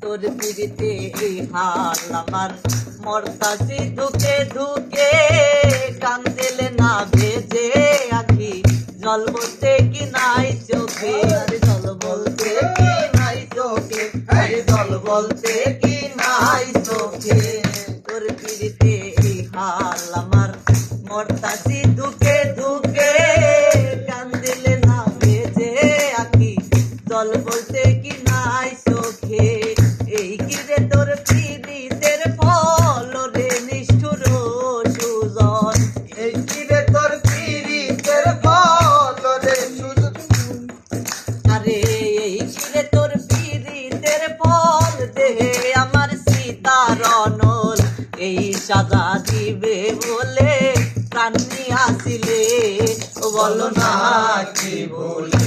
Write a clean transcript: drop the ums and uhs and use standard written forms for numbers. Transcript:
তোর পিড়িতে এই হাল আমার মরতাছি ধুকে ধুকে কান দিলে না ভেজে আখি জল বলতে কি নাই চোখে জল বলতে কি নাই চোখে জল বলতে কি নাই চোখে তোর পিড়িতে এই হাল আমার মরতাছি ধুকে ধুকে কান দিলে না ভেজে আখি জল বলতে কি নাই চোখে এই কি রে তোর পিড়িতের ফল রে নিষ্ঠুর সুজন এই কি রে তোর পিরিতের ফল রে সুজন আরে এই কি রে তোর পিড়িতের ফল দেহে আমার সীতার অনল এই সাজা দিবে বলে প্রাণ নিয়ে আসিলে বলো না কি বলে